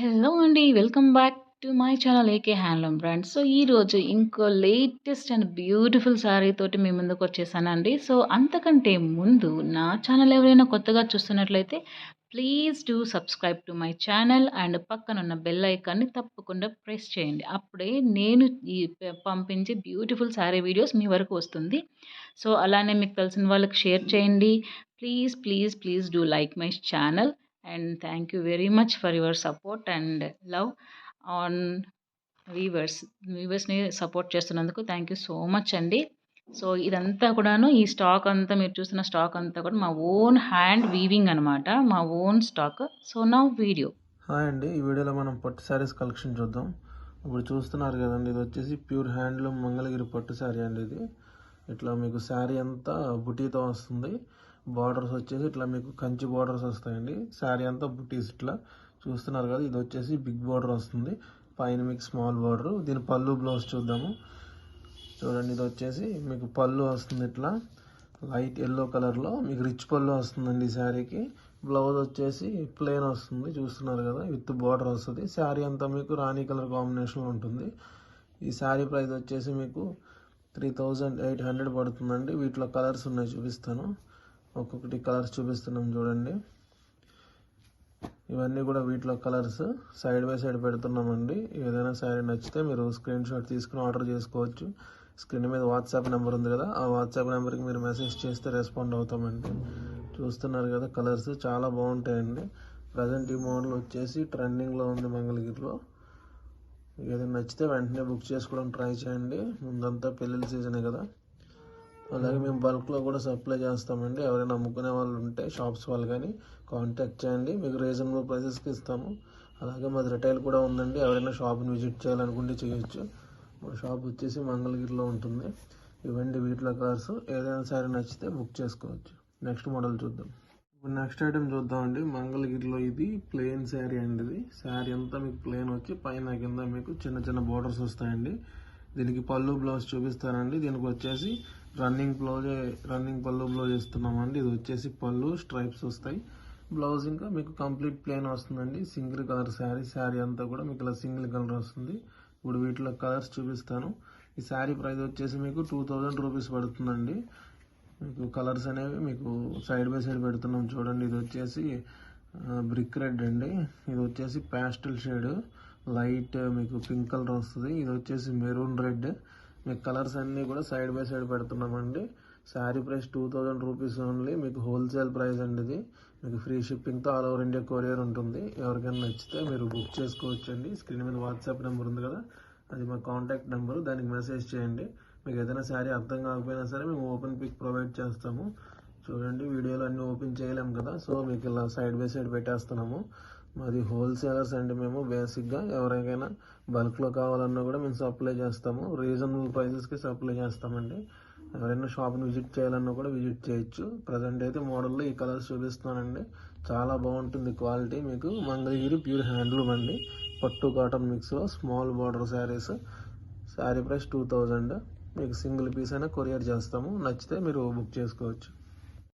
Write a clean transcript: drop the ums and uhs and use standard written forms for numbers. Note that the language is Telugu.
హలో అండి. Welcome back to my channel AK handloom brand. ఈరోజు ఇంకో లేటెస్ట్ అండ్ బ్యూటిఫుల్ శారీ తోటి మీ ముందుకొచ్చేసానండి. అంతకంటే ముందు నా ఛానల్ ఎవరైనా కొత్తగా చూస్తున్నట్లయితే please do subscribe to my channel and పక్కనున్న బెల్ ఐకాన్‌ని తప్పకుండా ప్రెస్ చేయండి. అప్పుడే నేను ఈ పంపించే బ్యూటిఫుల్ శారీ వీడియోస్ మీ వరకు వస్తుంది. అలానే మీకు తెలిసిన వాళ్ళకి షేర్ చేయండి. Please, please, please do like my channel. And thank you very much for your support and love on వీవర్స్ని సపోర్ట్ చేస్తున్నందుకు థ్యాంక్ యూ సో మచ్ అండి. ఇదంతా కూడాను ఈ స్టాక్ అంతా మీరు చూస్తున్న స్టాక్ అంతా కూడా మా ఓన్ హ్యాండ్ వీవింగ్ అనమాట, మా ఓన్ స్టాక్. నా వీడియో. హాయ్ అండి, ఈ వీడియోలో మనం పట్టు శారీస్ కలెక్షన్ చూద్దాం. ఇప్పుడు చూస్తున్నారు కదండి, ఇది వచ్చేసి ప్యూర్ హ్యాండ్లూమ్ మంగళగిరి పట్టు శారీ అండి. ఇది ఇట్లా మీకు శారీ అంతా బుటీతో వస్తుంది. బార్డర్స్ వచ్చేసి ఇట్లా మీకు కంచి బార్డర్స్ వస్తాయండి. శారీ అంతా బుటీస్ ఇట్లా చూస్తున్నారు కదా. ఇది వచ్చేసి బిగ్ బార్డర్ వస్తుంది, పైన మీకు స్మాల్ బార్డర్. దీని పళ్ళు బ్లౌజ్ చూద్దాము. చూడండి, ఇది వచ్చేసి మీకు పళ్ళు వస్తుంది ఇట్లా లైట్ ఎల్లో కలర్లో, మీకు రిచ్ పళ్ళు వస్తుందండి ఈ శారీకి. బ్లౌజ్ వచ్చేసి ప్లెయిన్ వస్తుంది, చూస్తున్నారు కదా, విత్ బార్డర్ వస్తుంది. శారీ అంతా మీకు రాణి కలర్ కాంబినేషన్ ఉంటుంది. ఈ శారీ ప్రైస్ వచ్చేసి మీకు 3800 పడుతుందండి. వీటిలో కలర్స్ ఉన్నాయి, చూపిస్తాను. ఒక్కొక్కటి కలర్స్ చూపిస్తున్నాం చూడండి. ఇవన్నీ కూడా వీటిలో కలర్స్ సైడ్ బై సైడ్ పెడుతున్నామండి. ఏదైనా శారీ నచ్చితే మీరు స్క్రీన్ షాట్ తీసుకుని ఆర్డర్ చేసుకోవచ్చు. స్క్రీన్ మీద వాట్సాప్ నెంబర్ ఉంది కదా, ఆ వాట్సాప్ నెంబర్కి మీరు మెసేజ్ చేస్తే రెస్పాండ్ అవుతామండి. చూస్తున్నారు కదా, కలర్స్ చాలా బాగుంటాయండి. ప్రజెంట్ ఈ మోడల్ వచ్చేసి ట్రెండింగ్లో ఉంది మంగళగిరిలో. ఏదైనా నచ్చితే వెంటనే బుక్ చేసుకోవడం ట్రై చేయండి. ముందంతా పెళ్ళిళ్ళ సీజనే కదా. అలాగే మేము బల్క్లో కూడా సప్లై చేస్తామండి. ఎవరైనా అమ్ముకునే వాళ్ళు ఉంటే షాప్స్ వాళ్ళు కానీ కాంటాక్ట్ చేయండి, మీకు రీజనబుల్ ప్రైసెస్కి ఇస్తాము. అలాగే మాది రిటైల్ కూడా ఉందండి. ఎవరైనా షాప్ని విజిట్ చేయాలనుకుంటే చేయొచ్చు. మా షాప్ వచ్చేసి మంగళగిరిలో ఉంటుంది. ఇవన్నీ వీటిలో కలర్స్. ఏదైనా సరే నచ్చితే బుక్ చేసుకోవచ్చు. నెక్స్ట్ మోడల్ చూద్దాం. ఇప్పుడు నెక్స్ట్ ఐటమ్ చూద్దామండి. మంగళగిరిలో ఇది ప్లెయిన్ శారీ అండి. ఇది శారీ అంతా మీకు ప్లెయిన్ వచ్చి పైన కింద మీకు చిన్న చిన్న బోర్డర్స్ వస్తాయండి. దీనికి పళ్ళు బ్లౌజ్ చూపిస్తానండి. దీనికి వచ్చేసి రన్నింగ్ పళ్ళు బ్లౌజ్ ఇస్తున్నామండి. ఇది వచ్చేసి పళ్ళు స్ట్రైప్స్ వస్తాయి. బ్లౌజ్ ఇంకా మీకు కంప్లీట్ ప్లెయిన్ వస్తుందండి. సింగిల్ కలర్ శారీ అంతా కూడా మీకు ఇలా సింగిల్ కలర్ వస్తుంది. ఇప్పుడు వీటిలో కలర్స్ చూపిస్తాను. ఈ శారీ ప్రైస్ వచ్చేసి మీకు 2000 రూపీస్ పడుతుందండి. మీకు కలర్స్ అనేవి మీకు సైడ్ బై సైడ్ పెడుతున్నాం చూడండి. ఇది వచ్చేసి బ్రిక్ రెడ్ అండి. ఇది వచ్చేసి ప్యాస్టల్ షేడ్ లైట్ మీకు పింక్ కలర్ వస్తుంది. ఇది వచ్చేసి మెరూన్ రెడ్. మీకు కలర్స్ అన్నీ కూడా సైడ్ బై సైడ్ పెడుతున్నామండి. Sari price 2000 rupees only. మీకు హోల్సేల్ ప్రైస్ అండి. ఇది మీకు ఫ్రీ షిప్పింగ్తో ఆల్ ఓవర్ ఇండియా కొరియర్ ఉంటుంది. ఎవరికైనా నచ్చితే మీరు బుక్ చేసుకోవచ్చండి. స్క్రీన్ మీద వాట్సాప్ నెంబర్ ఉంది కదా, అది మా కాంటాక్ట్ నెంబర్. దానికి మెసేజ్ చేయండి. మీకు ఏదైనా శారీ అర్థం కాకపోయినా సరే మేము ఓపెన్ పిక్ ప్రొవైడ్ చేస్తాము. చూడండి, వీడియోలో అన్నీ ఓపెన్ చేయలేము కదా, మీకు ఇలా సైడ్ బై సైడ్ పెట్టేస్తున్నాము. మాది హోల్సేలర్స్ అండి. మేము బేసిక్గా ఎవరికైనా బల్క్లో కావాలన్నా కూడా మేము సప్లై చేస్తాము. రీజనబుల్ ప్రైసెస్కి సప్లై చేస్తామండి. ఎవరైనా షాప్ని విజిట్ చేయాలన్నా కూడా విజిట్ చేయొచ్చు. ప్రజెంట్ అయితే మోడల్లో ఈ కలర్స్ చూపిస్తున్నానండి. చాలా బాగుంటుంది క్వాలిటీ. మీకు మంగళగిరి ప్యూర్ హ్యాండ్లూమ్ అండి. పట్టు కాటన్ మిక్స్లో small border saris. Sari price 2000. మీకు సింగిల్ పీస్ అయినా కొరియర్ చేస్తాము. నచ్చితే మీరు బుక్ చేసుకోవచ్చు.